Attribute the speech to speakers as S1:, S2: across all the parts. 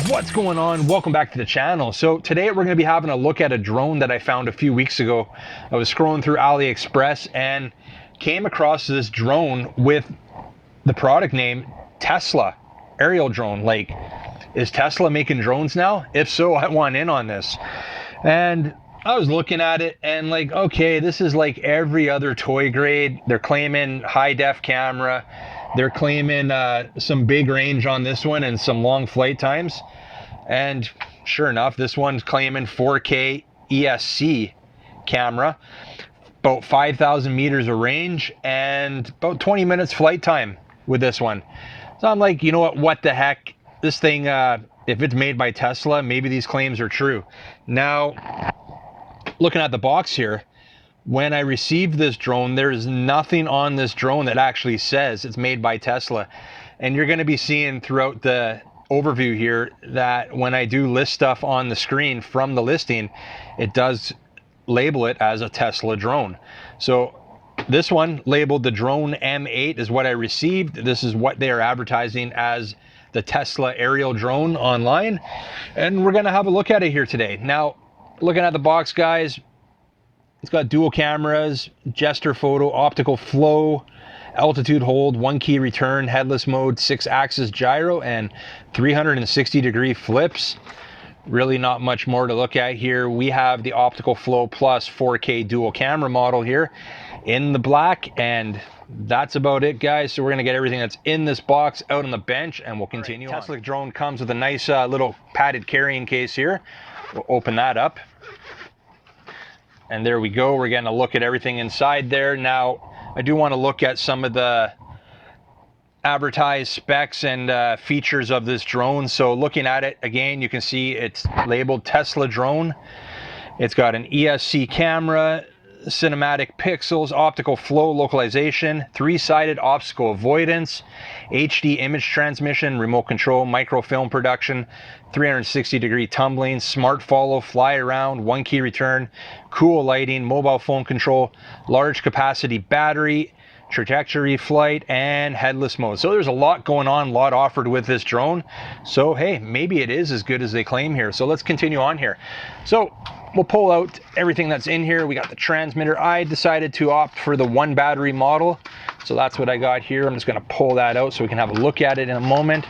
S1: What's going on? Welcome back to the channel. So today we're going to be having a look at a drone that I found a few weeks ago. I was scrolling through AliExpress and came across this drone with the product name Tesla aerial drone. Like, is Tesla making drones now? If so, I want in on this. And I was looking at it and like, okay, this is like every other toy grade. They're claiming high def camera. They're claiming some big range on this one and some long flight times. And sure enough, this one's claiming 4K ESC camera, about 5,000 meters of range and about 20 minutes flight time with this one. So I'm like, you know what the heck? This thing, if it's made by Tesla, maybe these claims are true. Now, looking at the box here, when I received this drone, there's nothing on this drone that actually says it's made by Tesla. And you're going to be seeing throughout the overview here that when I do list stuff on the screen from the listing, it does label it as a Tesla drone. So this one labeled the drone M8 is what I received. This is what they are advertising as the Tesla aerial drone online. And we're going to have a look at it here today. Now, looking at the box, guys, it's got dual cameras, gesture photo, optical flow, altitude hold, 1 key return, headless mode, 6-axis gyro, and 360-degree flips. Really not much more to look at here. We have the optical flow plus 4K dual camera model here in the black, and that's about it, guys. So we're gonna get everything that's in this box out on the bench, and we'll continue on. Tesla drone comes with a nice little padded carrying case here. We'll open that up. And there we go. We're getting a look at everything inside there. Now, I do want to look at some of the advertised specs and features of this drone. So looking at it, again, you can see it's labeled Tesla drone. It's got an ESC camera, cinematic pixels, optical flow localization, 3-sided obstacle avoidance, HD image transmission, remote control, microfilm production, 360-degree tumbling, smart follow, fly around, 1 key return, cool lighting, mobile phone control, large capacity battery, trajectory flight, and headless mode. So there's a lot going on, a lot offered with this drone. So hey, maybe it is as good as they claim here. So let's continue on here. So we'll pull out everything that's in here. We got the transmitter. I decided to opt for the 1 battery model. So that's what I got here. I'm just gonna pull that out so we can have a look at it in a moment.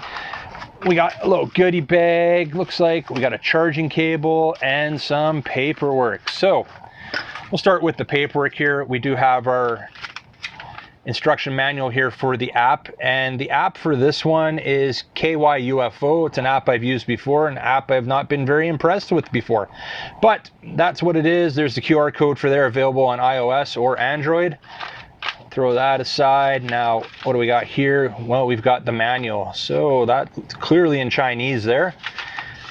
S1: We got a little goodie bag, looks like. We got a charging cable and some paperwork. So we'll start with the paperwork here. We do have our instruction manual here for the app, and the app for this one is KYUFO. It's an app I've used before, an app I've not been very impressed with before, but that's what it is. There's the QR code for there, available on iOS or Android. Throw that aside. Now, what do we got here? Well, we've got the manual, so that's clearly in Chinese there.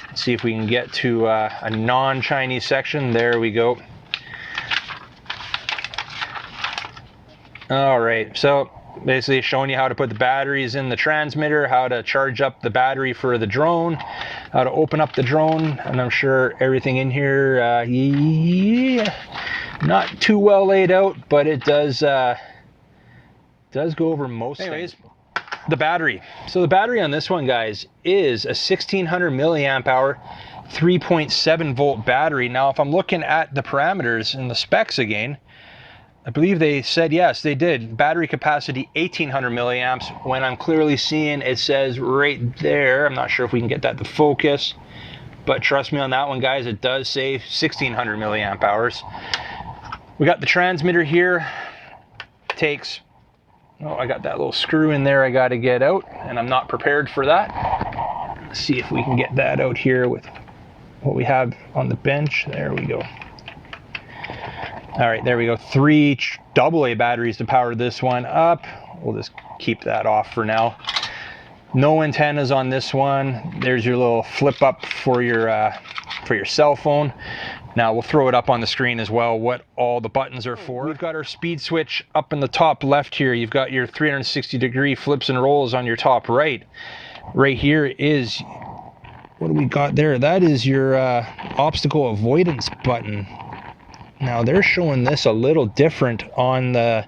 S1: Let's see if we can get to a non-Chinese section. There we go. All right, so basically showing you how to put the batteries in the transmitter, how to charge up the battery for the drone, how to open up the drone, and I'm sure everything in here, yeah, not too well laid out, but it does go over most things. The battery. So the battery on this one, guys, is a 1600 milliamp hour, 3.7 volt battery. Now, if I'm looking at the parameters and the specs again, I believe they said, yes, they did. Battery capacity 1800 milliamps, when I'm clearly seeing it says right there, I'm not sure if we can get that to focus, but trust me on that one, guys, it does say 1600 milliamp hours. We got the transmitter here. Takes, oh, I got that little screw in there I got to get out, and I'm not prepared for that. Let's see if we can get that out here with what we have on the bench. There we go. All right, there we go. 3 AA batteries to power this one up. We'll just keep that off for now. No antennas on this one. There's your little flip up for your cell phone. Now we'll throw it up on the screen as well, what all the buttons are for. We've got our speed switch up in the top left here. You've got your 360-degree flips and rolls on your top right. Right here is, what do we got there? That is your obstacle avoidance button. Now they're showing this a little different on the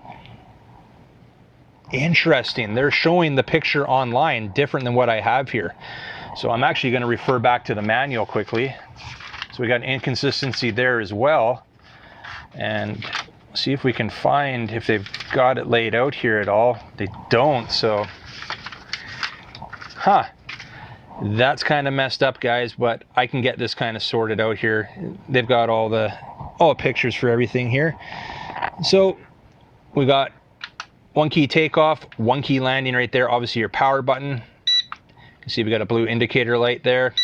S1: Interesting. They're showing the picture online different than what I have here. So I'm actually going to refer back to the manual quickly. So we got an inconsistency there as well. And see if we can find if they've got it laid out here at all. They don't, so that's kind of messed up, guys, but I can get this kind of sorted out here. They've got all the pictures for everything here. So we got 1 key takeoff, 1 key landing right there, obviously your power button. You can see we got a blue indicator light there.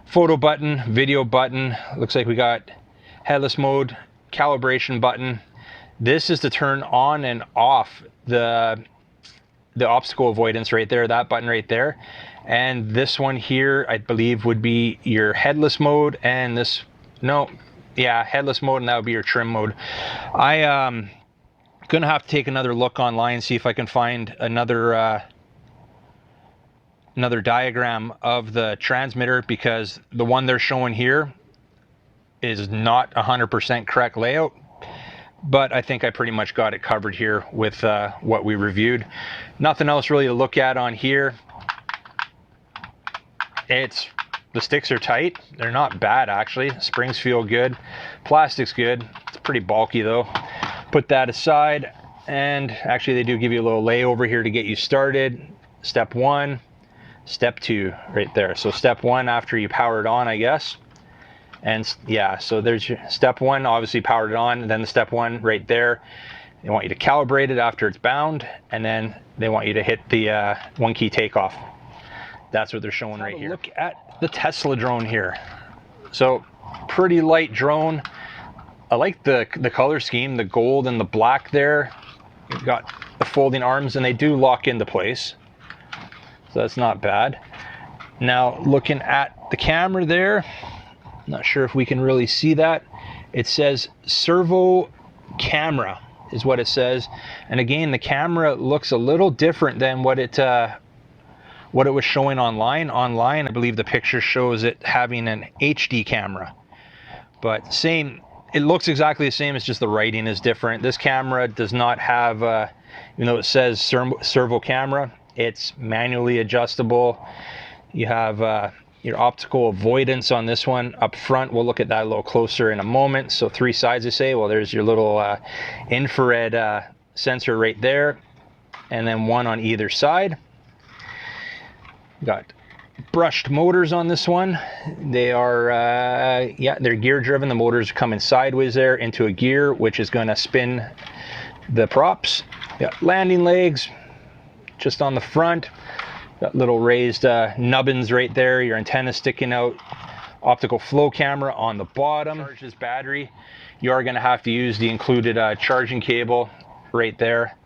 S1: Photo button, video button. Looks like we got headless mode, calibration button. This is to turn on and off the obstacle avoidance right there, that button right there. And this one here, I believe, would be your headless mode, and this, headless mode, and that would be your trim mode. I gonna have to take another look online, see if I can find another diagram of the transmitter, because the one they're showing here is not 100% correct layout. But I think I pretty much got it covered here with what we reviewed. Nothing else really to look at on here. The sticks are tight. They're not bad, actually. Springs feel good. Plastic's good. It's pretty bulky though. Put that aside, and actually they do give you a little layover here to get you started. Step 1, step 2 right there. So step 1 after you power it on, I guess. And yeah, so there's your step 1, obviously powered it on, and then the step 1 right there. They want you to calibrate it after it's bound, and then they want you to hit the 1 key takeoff. That's what they're showing right here. Look at the Tesla drone here. So pretty light drone. I like the color scheme, the gold and the black there. You've got the folding arms, and they do lock into place. So that's not bad. Now looking at the camera there, not sure if we can really see that. It says servo camera is what it says. And again, the camera looks a little different than what it was showing online. Online, I believe the picture shows it having an HD camera. But same, it looks exactly the same, it's just the writing is different. This camera does not have, even though it says servo camera, it's manually adjustable. You have your optical avoidance on this one up front. We'll look at that a little closer in a moment. So 3 sides, I say. Well, there's your little infrared sensor right there, and then 1 on either side. Got brushed motors on this one. They are, they're gear driven. The motors are coming sideways there into a gear, which is going to spin the props. Got landing legs just on the front. Got little raised nubbins right there, your antenna sticking out, optical flow camera on the bottom. Charge this battery, you are going to have to use the included charging cable right there,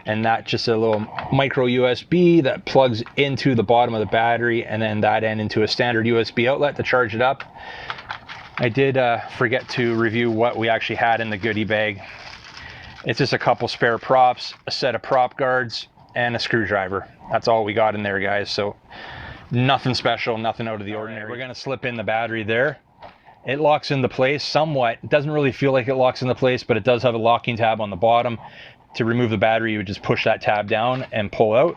S1: and that just a little micro USB that plugs into the bottom of the battery, and then that end into a standard USB outlet to charge it up. I did forget to review what we actually had in the goodie bag. It's just a couple spare props, a set of prop guards, and a screwdriver. That's all we got in there, guys. So nothing special, nothing out of the ordinary. We're gonna slip in the battery there. It locks into place somewhat. It doesn't really feel like it locks into place, but it does have a locking tab on the bottom. To remove the battery, you would just push that tab down and pull out.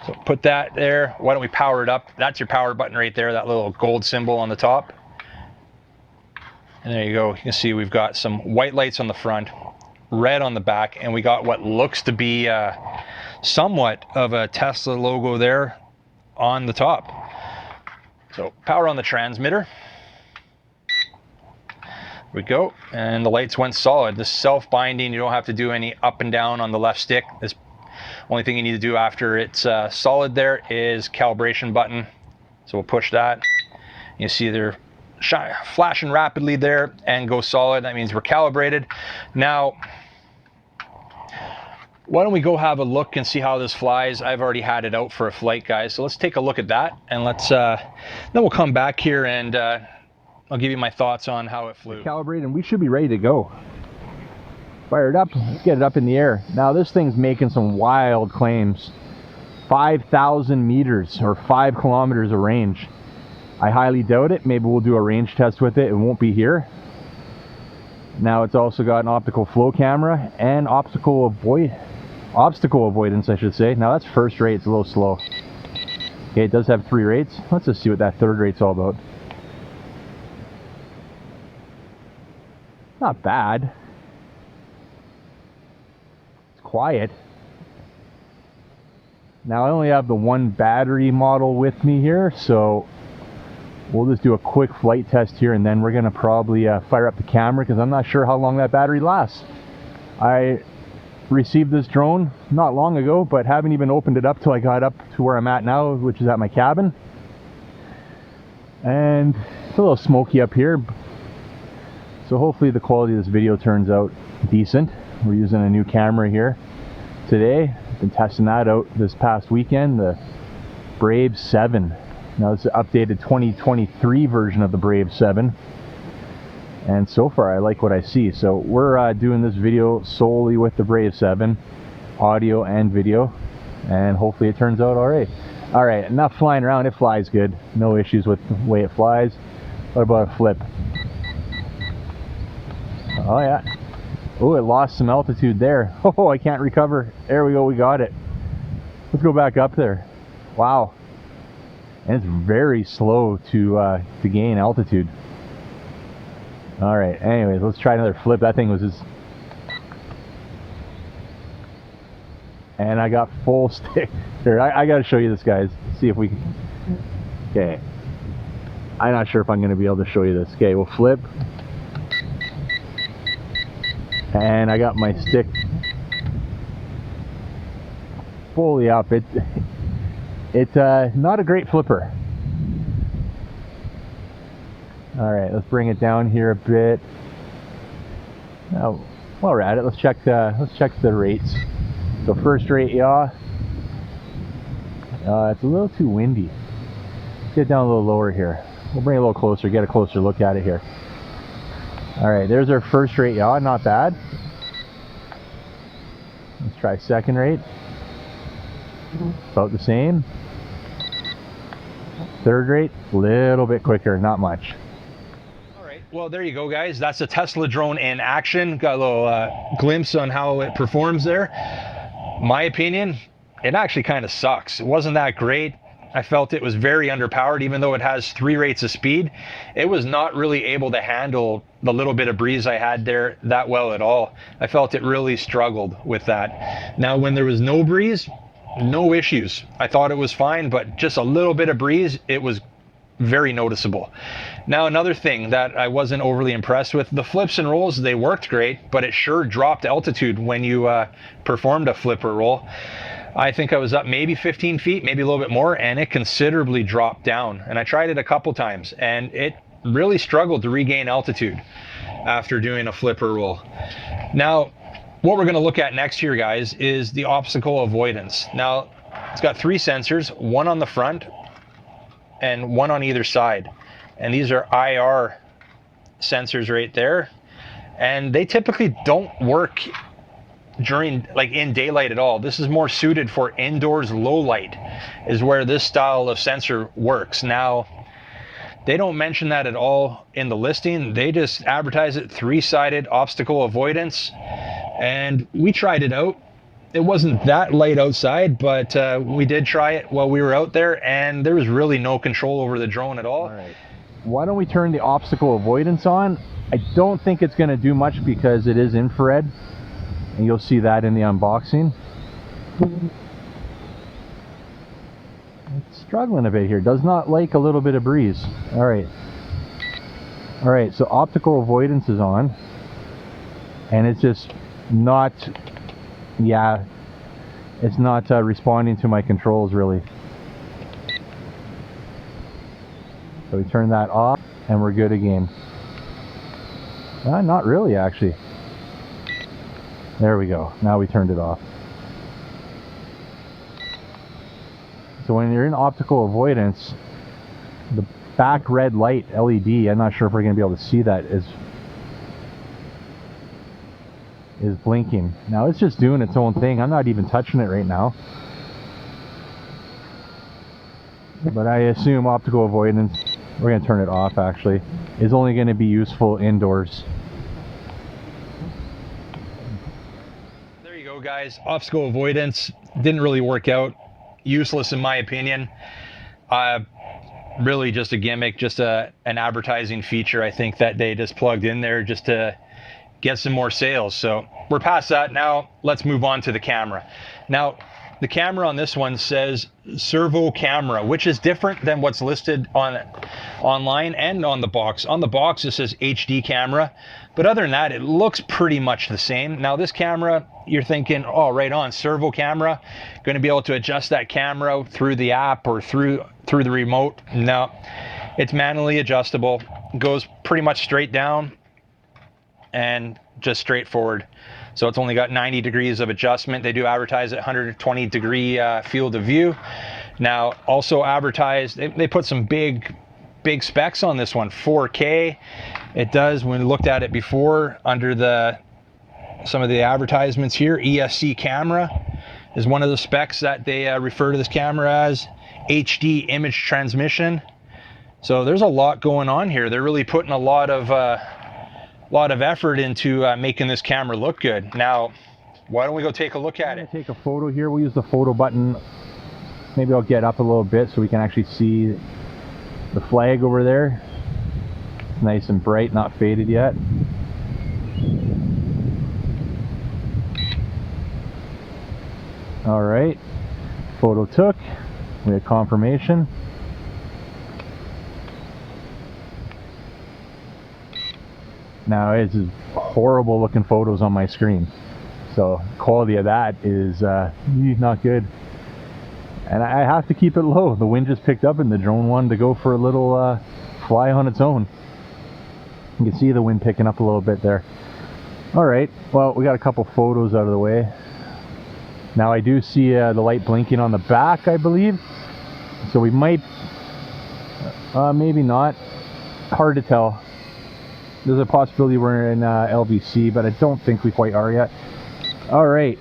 S1: So put that there. Why don't we power it up? That's your power button right there, that little gold symbol on the top. And there you go. You can see we've got some white lights on the front, red on the back, and we got what looks to be somewhat of a Tesla logo there on the top. So power on the transmitter. There we go, and the lights went solid. This self-binding, you don't have to do any up and down on the left stick. This only thing you need to do after it's solid there is calibration button. So we'll push that. You see they're flashing rapidly there and go solid. That means we're calibrated. Now, why don't we go have a look and see how this flies? I've already had it out for a flight, guys. So let's take a look at that, and let's then we'll come back here and I'll give you my thoughts on how it flew.
S2: Calibrated, and we should be ready to go. Fire it up, get it up in the air. Now this thing's making some wild claims. 5,000 meters or 5 kilometers of range. I highly doubt it. Maybe we'll do a range test with it. It won't be here. Now it's also got an optical flow camera and obstacle avoidance, I should say. Now that's first rate, it's a little slow. Okay, it does have 3 rates. Let's just see what that third rate's all about. Not bad. It's quiet. Now I only have the one battery model with me here, so we'll just do a quick flight test here, and then we're gonna probably fire up the camera because I'm not sure how long that battery lasts. I received this drone not long ago, but haven't even opened it up till I got up to where I'm at now, which is at my cabin. And it's a little smoky up here, so hopefully the quality of this video turns out decent. We're using a new camera here today. Been testing that out this past weekend, the Brave 7. Now it's an updated 2023 version of the Brave 7. And so far I like what I see. So we're doing this video solely with the Brave 7, audio and video. And hopefully it turns out alright. Alright, enough flying around. It flies good. No issues with the way it flies. What about a flip? Oh yeah. Oh, it lost some altitude there. Oh, I can't recover. There we go, we got it. Let's go back up there. Wow. And it's very slow to gain altitude. All right, anyways, let's try another flip. That thing was just... And I got full stick. Here, I gotta show you this, guys. See if we can... Okay. I'm not sure if I'm gonna be able to show you this. Okay, we'll flip. And I got my stick fully up. It's not a great flipper. All right, let's bring it down here a bit. Now, while we're at it, let's check the rates. So first rate yaw. It's a little too windy. Let's get down a little lower here. We'll bring it a little closer, get a closer look at it here. All right, there's our first rate yaw, not bad. Let's try second rate. About the same. Third rate, a little bit quicker, not much.
S1: All right, well, there you go, guys. That's a Tesla drone in action. Got a little glimpse on how it performs there. My opinion, it actually kind of sucks. It wasn't that great. I felt it was very underpowered, even though it has 3 rates of speed. It was not really able to handle the little bit of breeze I had there that well at all. I felt it really struggled with that. Now, when there was no breeze, no issues. I thought it was fine, but just a little bit of breeze, it was very noticeable. Now, another thing that I wasn't overly impressed with, the flips and rolls, they worked great, but it sure dropped altitude when you performed a flip or roll. I think I was up maybe 15 feet, maybe a little bit more, and it considerably dropped down. And I tried it a couple times, and it really struggled to regain altitude after doing a flip or roll. Now, what we're going to look at next here, guys, is the Optical Avoidance. Now, it's got 3 sensors, one on the front and one on either side. And these are IR sensors right there. And they typically don't work during, like, in daylight at all. This is more suited for indoors low light, is where this style of sensor works. Now, they don't mention that at all in the listing. They just advertise it 3-sided obstacle avoidance. And we tried it out. It wasn't that light outside, but we did try it while we were out there, and there was really no control over the drone at all. All right.
S2: Why don't we turn the obstacle avoidance on? I don't think it's going to do much because it is infrared, and you'll see that in the unboxing. It's struggling a bit here. Does not like a little bit of breeze. All right. All right, so optical avoidance is on, and it's just not, yeah, it's not responding to my controls really. So we turn that off and we're good again. Not really, actually. There we go. Now we turned it off. So when you're in optical avoidance, the back red light LED, I'm not sure if we're going to be able to see that, is blinking. Now it's just doing its own thing. I'm not even touching it right now. But I assume optical avoidance, we're going to turn it off actually, is only going to be useful indoors.
S1: There you go, guys. Optical avoidance didn't really work out. Useless in my opinion. Really just a gimmick, just an advertising feature, I think, that they just plugged in there just to get some more sales. So we're past that now. Let's move on to the camera. Now, the camera on this one says servo camera, which is different than what's listed online and on the box. On the box it says HD camera, but other than that it looks pretty much the same. Now this camera, you're thinking, oh, right on, servo camera, going to be able to adjust that camera through the app or through the remote. No, it's manually adjustable, goes pretty much straight down and just straightforward. So it's only got 90 degrees of adjustment. They do advertise at 120 degree field of view. Now also advertised, they put some big specs on this one. 4K. It does, when we looked at it before under some of the advertisements here, ESC camera is one of the specs that they refer to this camera as. HD image transmission. So there's a lot going on here. They're really putting a lot of effort into making this camera look good. Now, why don't we go take a look at it?
S2: Take a photo here. We'll use the photo button. Maybe I'll get up a little bit so we can actually see the flag over there. Nice and bright, not faded yet. All right, photo took. We have confirmation. Now it's horrible looking photos on my screen, so quality of that is not good, and I have to keep it low. The wind just picked up and the drone wanted to go for a little fly on its own. You can see the wind picking up a little bit there. All right, well, we got a couple photos out of the way. Now I do see the light blinking on the back, I believe, so we might maybe not, hard to tell. There's a possibility we're in LVC, but I don't think we quite are yet. All right,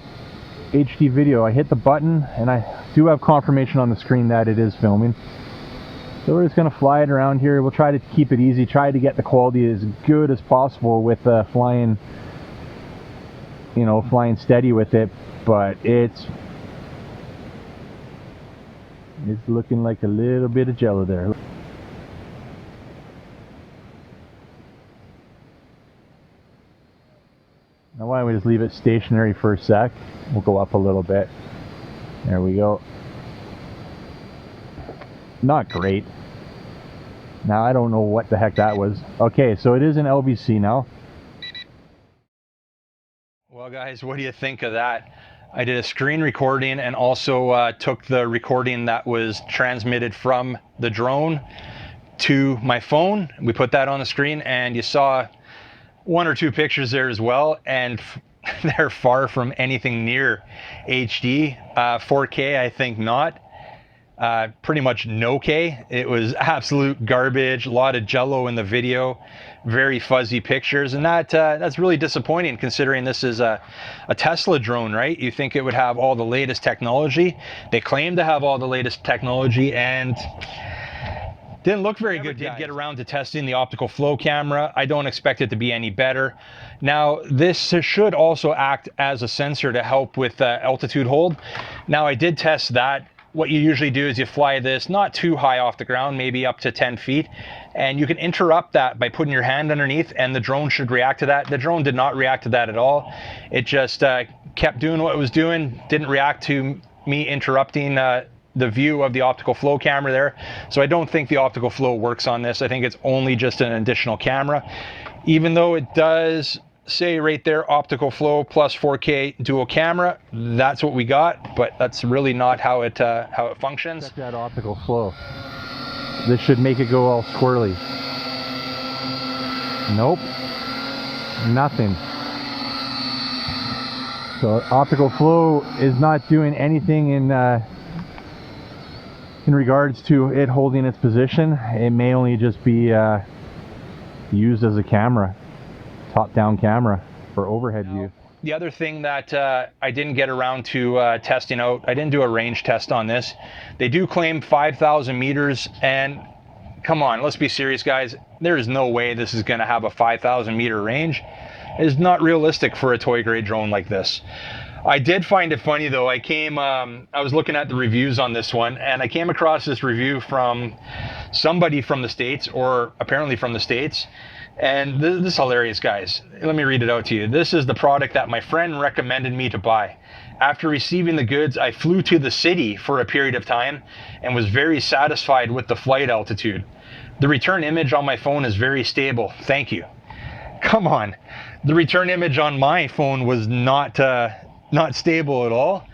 S2: HD video. I hit the button and I do have confirmation on the screen that it is filming. So we're just gonna fly it around here. We'll try to keep it easy, try to get the quality as good as possible with flying, flying steady with it, but it's looking like a little bit of jello there. Now why don't we just leave it stationary for a sec? We'll go up a little bit. There we go. Not great. Now I don't know what the heck that was. Okay, so it is an LVC now.
S1: Well guys, what do you think of that? I did a screen recording and also took the recording that was transmitted from the drone to my phone. We put that on the screen and you saw one or two pictures there as well, and they're far from anything near HD. 4K, I think not. Pretty much no K. It was absolute garbage. A lot of jello in the video, very fuzzy pictures, and that's really disappointing considering this is a Tesla drone, right? You think it would have all the latest technology. They claim to have all the latest technology and didn't look very good. Did get around to testing the optical flow camera. I don't expect it to be any better. Now, this should also act as a sensor to help with altitude hold. Now, I did test that. What you usually do is you fly this not too high off the ground, maybe up to 10 feet, and you can interrupt that by putting your hand underneath, and the drone should react to that. The drone did not react to that at all. It just kept doing what it was doing, didn't react to me interrupting the view of the optical flow camera there. So I don't think the optical flow works on this. I think it's only just an additional camera, even though it does say right there optical flow plus 4K dual camera. That's what we got, but that's really not how it functions.
S2: Check that optical flow. This should make it go all squirrely. Nope, nothing. So optical flow is not doing anything in regards to it holding its position. It may only just be used as a camera, top-down camera for overhead view.
S1: The other thing that I didn't get around to testing out, I didn't do a range test on this. They do claim 5,000 meters, and come on, let's be serious, guys. There is no way this is going to have a 5,000 meter range. It's not realistic for a toy grade drone like this. I did find it funny though. I was looking at the reviews on this one, and I came across this review from somebody from the States, or apparently from the States. And this is hilarious, guys. Let me read it out to you. This is the product that my friend recommended me to buy. After receiving the goods, I flew to the city for a period of time and was very satisfied with the flight altitude. The return image on my phone is very stable. Thank you. Come on. The return image on my phone was not stable at all.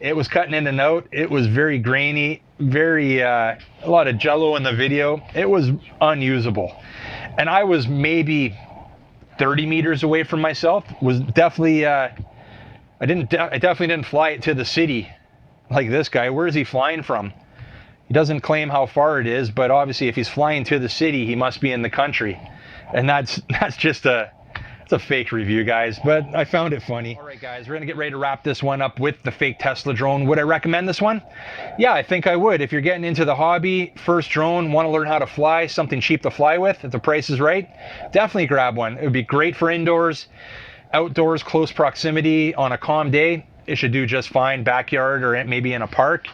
S1: It was cutting in and out. It was very grainy, a lot of jello in the video. It was unusable. And I was maybe 30 meters away from myself. Was definitely I definitely didn't fly it to the city like this guy. Where is he flying from? He doesn't claim how far it is, but obviously if he's flying to the city, he must be in the country. And that's just it's a fake review, guys, but I found it funny. All right, guys, we're gonna get ready to wrap this one up with the fake Tesla drone. Would I recommend this one? Yeah, I think I would. If you're getting into the hobby, first drone, want to learn how to fly, something cheap to fly with, if the price is right, definitely grab one. It would be great for indoors, outdoors, close proximity on a calm day. It should do just fine, backyard or maybe in a park,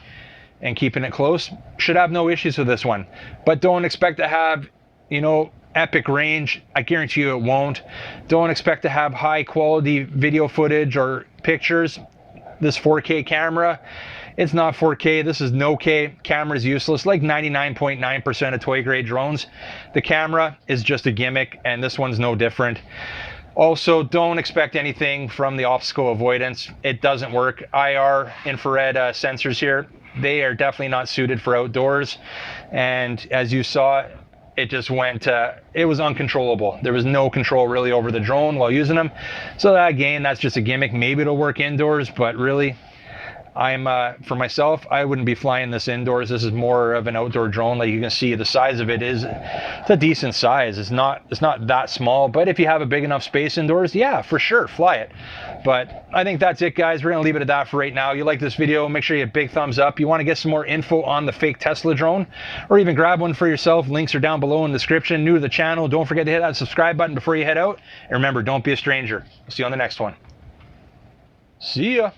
S1: and keeping it close. Should have no issues with this one. But don't expect to have, epic range. I guarantee you it won't. Don't expect to have high quality video footage or pictures. This 4K camera, it's not 4K. This is no K. Camera is useless. Like 99.9% of toy grade drones, the camera is just a gimmick, and this one's no different. Also, don't expect anything from the Optical Avoidance. It doesn't work. IR, infrared sensors here, they are definitely not suited for outdoors. And as you saw, it just went, it was uncontrollable. There was no control really over the drone while using them. So again, that's just a gimmick. Maybe it'll work indoors, but really, for myself, I wouldn't be flying this indoors. This is more of an outdoor drone. Like you can see, the size of it it's a decent size. It's not that small, but if you have a big enough space indoors, yeah, for sure, fly it. But I think that's it, guys. We're gonna leave it at that for right now. You like this video, make sure you hit a big thumbs up. You wanna get some more info on the fake Tesla drone, or even grab one for yourself, links are down below in the description. New to the channel, don't forget to hit that subscribe button before you head out. And remember, don't be a stranger. See you on the next one. See ya.